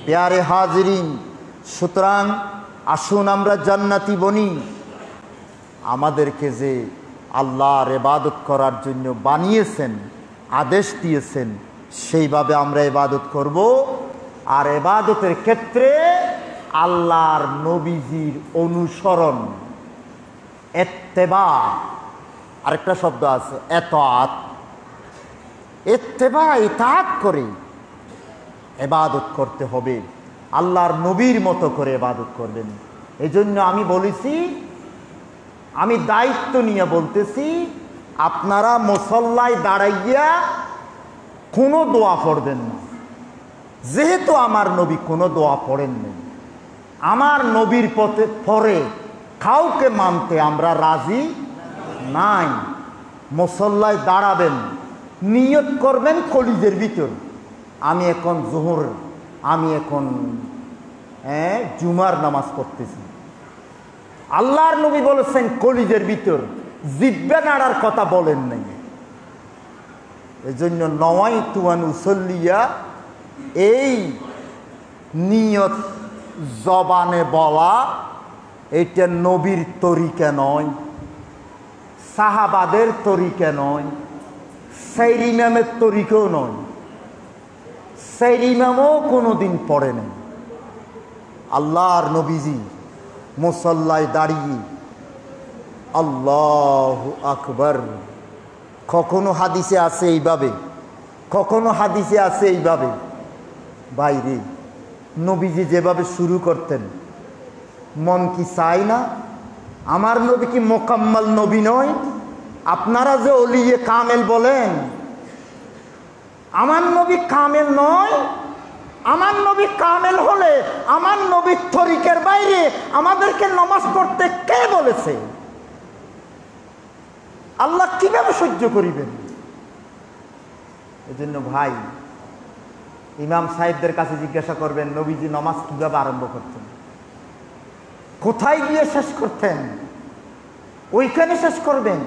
প্যারে হাজিরিন, সুতরাং আসুন আমরা জান্নাতি বনি। আমাদেরকে যে আল্লাহর ইবাদত করার জন্য বানিয়েছেন, আদেশ দিয়েছেন, সেইভাবে আমরা ইবাদত করব। আর ইবাদতের ক্ষেত্রে আল্লাহর নবীজির অনুসরণ, ইত্তেবা, আরেকটা শব্দ আছে ইতাআত, ইত্তেবা ইতাআত করে ইবাদত করতে হবে। আল্লাহর নবীর মতো করে ইবাদত করবেন। এজন্য আমি বলেছি, আমি দায়িত্ব নিয়ে বলতেছি, আপনারা মুসল্লায় দাঁড়াইয়া কোনো দোয়া পড়বেন না। যেহেতু আমার নবী কোনো দোয়া পড়েন নাই, আমার নবীর পথে পরে কাউকে মানতে আমরা রাজি নাই। মুসল্লায় দাঁড়াবেন, নিয়ত করবেন কলিজের ভিতর, আমি এখন জোহর, আমি এখন জুমার নামাজ পড়তেছি। আল্লাহর নবী বলেছেন কলিজের ভিতর, জিব্বা নাড়ার কথা বলেন নাই। এজন্য নওয়াইতু আন উসাল্লিয়া, এই নিয়ত জবানে বলা, এটা নবীর তরিকা নয়, সাহাবাদের তরিকা নয়, সাইর ইমামের তরিকাও নয়। সাইর ইমামও কোনোদিন পড়ে নাই। আল্লাহর নবীজি মুসল্লায় দাঁড়িয়ে আল্লাহু আকবার, কখনো হাদিসে আছে এইভাবে, কখনো হাদিসে আছে এইভাবে। বাইরে নবীজি যেভাবে শুরু করতেন, মন কি চায় না? আমার নবী কি মোকাম্মল নবী নয়? আপনারা যে ওলিয়ে কামেল বলেন, আমার নবী কামেল নয়? আমার নবী কামেল হলে আমার নবীর তরিকার বাইরে আমাদেরকে নামাজ পড়তে কে বলেছে? আল্লাহ কিভাবে সহ্য করিবেন? এজন্য ভাই, ইমাম সাহেবদের কাছে জিজ্ঞাসা করবেন, নবীজি নামাজ কিভাবে আরম্ভ করতেন, কোথায় গিয়ে শেষ করতেন, ওইখানে শেষ করবেন।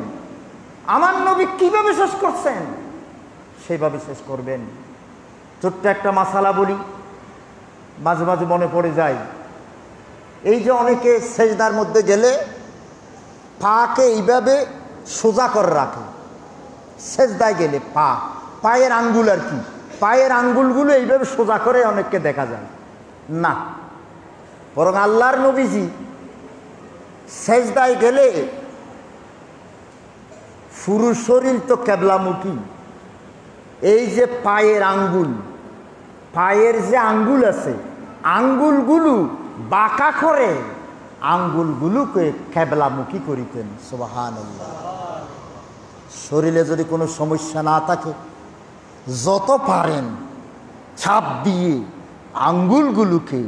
আমার নবী কিভাবে শেষ করছেন, সেইভাবে শেষ করবেন। ছোট্ট একটা মাসালা বলি, মাঝে মাঝে মনে পড়ে যায়। এই যে অনেকে সেজদার মধ্যে গেলে পাকে এইভাবে সোজা করে রাখে, সেজদায় গেলে পায়ের আঙ্গুল আর কি, পায়ের আঙ্গুলগুলো এইভাবে সোজা করে অনেককে দেখা যায় না। বরং আল্লাহর নবীজি সেজদায় গেলে পুরো শরীর তো কেবলামুখী, এই যে পায়ের আঙ্গুল, পায়ের যে আঙ্গুল আছে, আঙ্গুলগুলো বাঁকা করে আঙ্গুলগুলোকে কেবলামুখী করিতেন। সুবহানাল্লাহ। শরীরে যদি কোনো সমস্যা না থাকে, যত পারেন ছাপ দিয়ে আঙ্গুলগুলোকে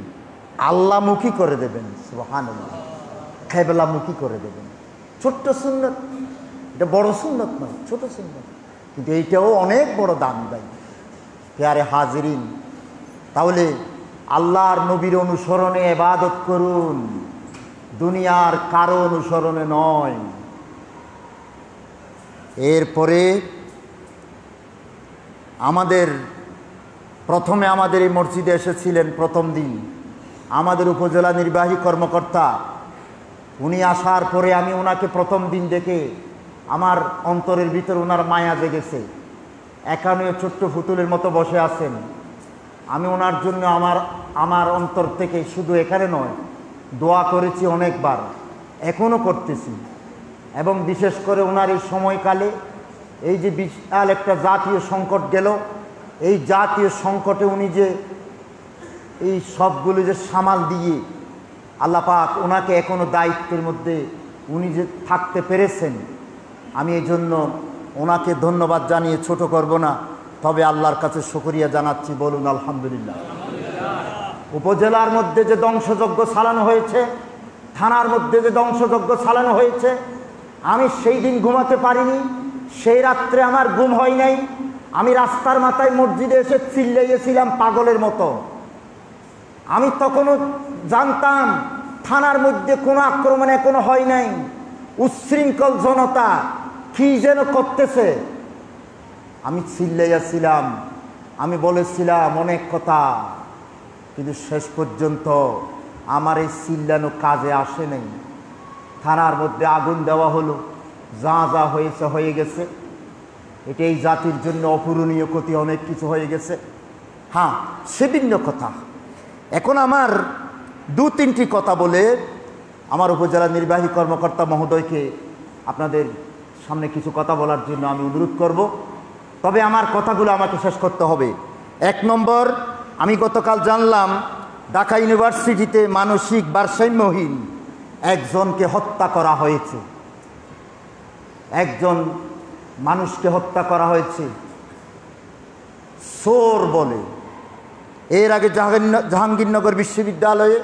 আল্লাহমুখী করে দেবেন। সুবহানাল্লাহ। কেবলামুখী করে দেবেন। ছোট্ট সুন্নত, এটা বড় সুন্নত নয়, ছোট সুন্নত, কিন্তু এইটাও অনেক বড় দামি ভাই, প্যারে হাজিরিন। তাহলে আল্লাহর নবীর অনুসরণে ইবাদত করুন, দুনিয়ার কারো অনুসরণে নয়। এরপরে প্রথমে আমাদের এই মসজিদে এসেছিলেন প্রথম দিন আমাদের উপজেলা নির্বাহী কর্মকর্তা। উনি আসার পরে আমি ওনাকে প্রথম দিন দেখে আমার অন্তরের ভিতর ওনার মায়া জেগেছে। এখানে ছোট্ট ফুতুলের মতো বসে আছেন। আমি ওনার জন্য আমার অন্তর থেকে শুধু এখানে নয়, দোয়া করেছি অনেকবার, এখনও করতেছি। এবং বিশেষ করে ওনার এই সময়কালে এই যে বিশাল একটা জাতীয় সংকট গেল, এই জাতীয় সংকটে উনি যে এই সবগুলো যে সামাল দিয়ে আল্লাহ পাক ওনাকে এখনো দায়িত্বের মধ্যে উনি যে থাকতে পেরেছেন, আমি এই জন্য ওনাকে ধন্যবাদ জানিয়ে ছোট করব না, তবে আল্লাহর কাছে শুকরিয়া জানাচ্ছি। বলুন আলহামদুলিল্লাহ। উপজেলার মধ্যে যে ধ্বংসযজ্ঞ চালানো হয়েছে, থানার মধ্যে যে ধ্বংসযজ্ঞ চালানো হয়েছে, আমি সেই দিন ঘুমাতে পারিনি, সেই রাত্রে আমার ঘুম হয় নাই। আমি রাস্তার মাথায় মসজিদে এসে চিল্লাইয়েছিলাম পাগলের মতো। আমি তখনও জানতাম থানার মধ্যে কোনো আক্রমণ এখনো হয় নাই, উচ্ছৃঙ্খল জনতা কি যেন করতেছে। আমি চিল্লাইয়াছিলাম, আমি বলেছিলাম অনেক কথা, কিন্তু শেষ পর্যন্ত আমার এই চিল্লানো কাজে আসে নাই। থানার মধ্যে আগুন দেওয়া হলো, যা যা হয়েছে হয়ে গেছে। এটা এই জাতির জন্য অপূরণীয় ক্ষতি, অনেক কিছু হয়ে গেছে। হ্যাঁ, সে ভিন্ন কথা। এখন আমার দু তিনটি কথা বলে আমার উপজেলা নির্বাহী কর্মকর্তা মহোদয়কে আপনাদের সামনে কিছু কথা বলার জন্য আমি অনুরোধ করব। তবে আমার কথাগুলো আমাকে শেষ করতে হবে। এক নম্বর, আমি গতকাল জানলাম ঢাকা ইউনিভার্সিটিতে মানসিক ভারসাম্যহীন একজনকে হত্যা করা হয়েছে। একজন মানুষকে হত্যা করা হয়েছে চোর বলে। এর আগে জাহাঙ্গীরনগর বিশ্ববিদ্যালয়ে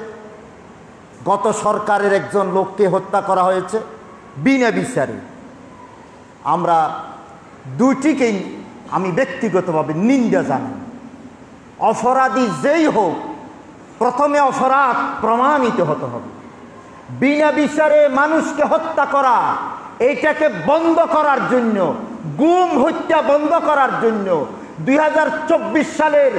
গত সরকারের একজন লোককে হত্যা করা হয়েছে বিনা বিচারে। আমরা দুইটিকেই আমি ব্যক্তিগতভাবে নিন্দা জানাই। অপরাধী যেই হোক, প্রথমে অপরাধ প্রমাণিত হতে হবে। বিনা বিচারে মানুষকে হত্যা করা, এইটাকে বন্ধ করার জন্য, গুম হত্যা বন্ধ করার জন্য 2024 সালের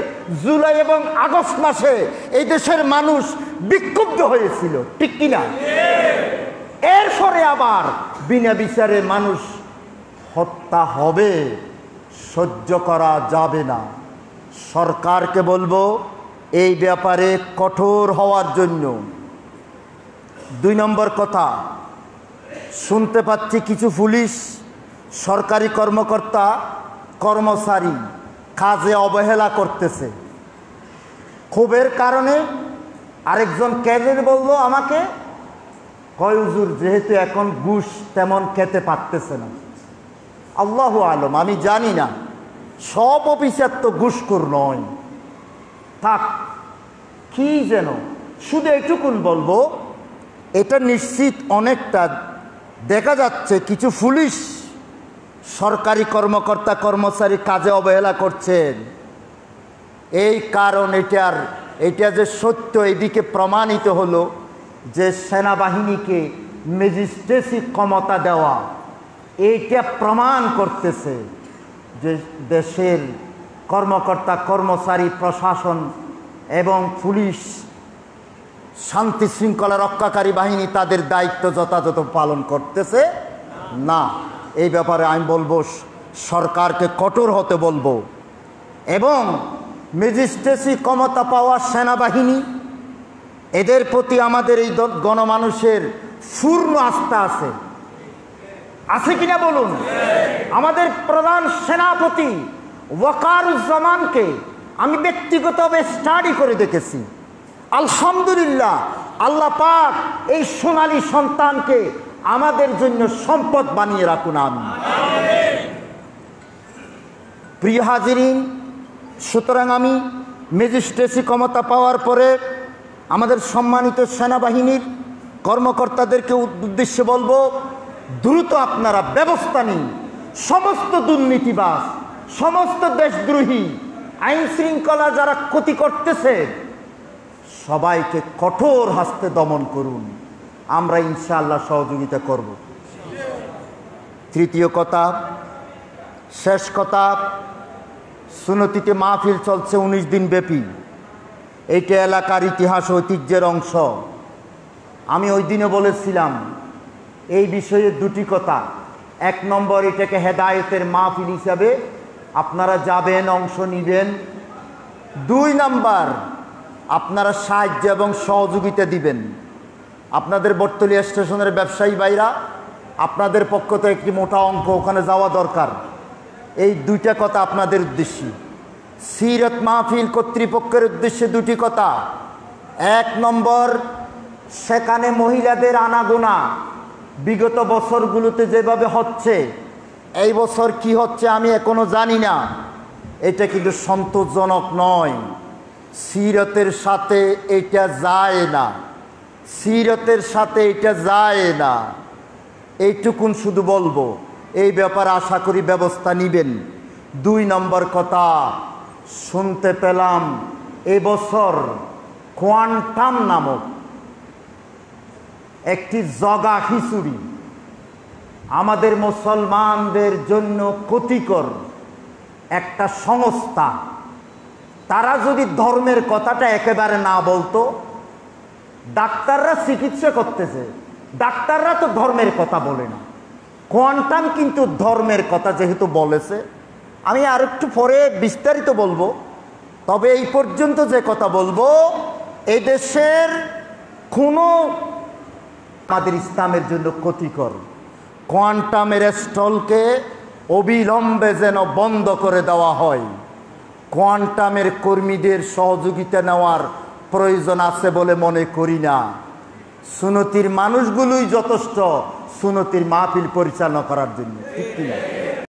জুলাই এবং আগস্ট মাসে এই দেশের মানুষ বিক্ষুব্ধ হয়েছিল, ঠিক কিনা? এরপরে আবার বিনা বিচারে মানুষ হত্যা হবে, সহ্য করা যাবে না। সরকারকে বলবো এই ব্যাপারে কঠোর হওয়ার জন্য। দুই নম্বর কথা, শুনতে পাচ্ছি কিছু পুলিশ সরকারি কর্মকর্তা কর্মচারী কাজে অবহেলা করতেছে। ক্ষোভের কারণে আরেকজন ক্যাডার বলল আমাকে, কয় হুজুর যেহেতু এখন ঘুষ তেমন খেতে পারতেছে না। আল্লাহু আলম, আমি জানি না, সব অফিসার তো ঘুষখোর নয়। থাক, কি যেন, শুধু এটুকুন বলবো, এটা নিশ্চিত অনেকটা দেখা যাচ্ছে কিছু পুলিশ সরকারি কর্মকর্তা কর্মচারী কাজে অবহেলা করছেন। এই কারণ এটা যে সত্য, এদিকে প্রমাণিত হলো যে সেনাবাহিনীকে ম্যাজিস্ট্রেসি ক্ষমতা দেওয়া, এইটা প্রমাণ করতেছে যে দেশের কর্মকর্তা কর্মচারী, প্রশাসন এবং পুলিশ, শান্তি শৃঙ্খলা রক্ষাকারী বাহিনী তাদের দায়িত্ব যথাযথ পালন করতেছে না। এই ব্যাপারে আমি বলবো সরকারকে কঠোর হতে বলবো। এবং ম্যাজিস্ট্রেসি ক্ষমতা পাওয়া সেনাবাহিনী, এদের প্রতি আমাদের এই গণমানুষের পূর্ণ আস্থা আছে। আছে কিনা বলুন? আমাদের প্রধান সেনাপতি ওয়াকারুজ্জামানকে আমি ব্যক্তিগতভাবে স্টাডি করে দেখেছি। আলহামদুলিল্লাহ, আল্লাহ পাক এই সোনালী সন্তানকে আমাদের জন্য সম্পদ বানিয়ে রাখুন। আমিন। প্রিয় হাজিরিন, সুতরাং আমি ম্যাজিস্ট্রেসি ক্ষমতা পাওয়ার পরে আমাদের সম্মানিত সেনাবাহিনীর কর্মকর্তাদেরকে উদ্দেশ্যে বলবো, দ্রুত আপনারা ব্যবস্থা নিন। সমস্ত দুর্নীতিবাজ, সমস্ত দেশদ্রোহী, আইন শৃঙ্খলা যারা ক্ষতি করতেছে, সবাইকে কঠোর হস্তে দমন করুন। আমরা ইনশাআল্লাহ সহযোগিতা করব। তৃতীয় কথা, শেষ কথা, সুন্নতিতে মাহফিল চলছে 19 দিন ব্যাপী। এইটা এলাকার ইতিহাস ঐতিহ্যের অংশ। আমি ওই দিনে বলেছিলাম এই বিষয়ে দুটি কথা। এক নম্বর, এটাকে হেদায়েতের মাহফিল হিসাবে আপনারা যাবেন, অংশ নিবেন। দুই নাম্বার, আপনারা সাহায্য এবং সহযোগিতা দিবেন। আপনাদের বটতলী স্টেশনের ব্যবসায়ী ভাইরা, আপনাদের পক্ষ থেকে একটি মোটা অঙ্ক ওখানে যাওয়া দরকার। এই দুইটা কথা আপনাদের উদ্দেশ্যে। সিরাত মাহফিল কর্তৃপক্ষের উদ্দেশ্যে দুটি কথা। এক নম্বর, সেখানে মহিলাদের আনাগোনা বিগত বছরগুলোতে যেভাবে হচ্ছে, এই বছর কি হচ্ছে আমি এখনো জানি না। এটা কিন্তু সন্তোষজনক নয়। সিরাতের সাথে এটা যায় না, সিরাতের সাথে এটা যায় না। এইটুকুন শুধু বলবো, এই ব্যাপারে আশা করি ব্যবস্থা নিবেন। দুই নম্বর কথা, শুনতে পেলাম এবছর কোয়ান্টাম নামক একটি জগা খিচুড়ি আমাদের মুসলমানদের জন্য ক্ষতিকর একটা সংস্থা, তারা যদি ধর্মের কথাটা একেবারে না বলতো, ডাক্তাররা চিকিৎসা করতেছে, ডাক্তাররা তো ধর্মের কথা বলে না, কোয়ান্টাম কিন্তু ধর্মের কথা যেহেতু বলেছে, আমি আর একটু পরে বিস্তারিত বলবো। তবে এই পর্যন্ত যে কথা বলবো, এই দেশের কোনো আমাদের ইসলামের জন্য ক্ষতিকর কোয়ান্টামের স্টলকে অবিলম্বে যেন বন্ধ করে দেওয়া হয়। কোয়ান্টামের কর্মীদের সহযোগিতা নেওয়ার প্রয়োজন আছে বলে মনে করি না। সুন্নতির মানুষগুলোই যথেষ্ট সুন্নতির মাহফিল পরিচালনা করার জন্য, ঠিক কিনা?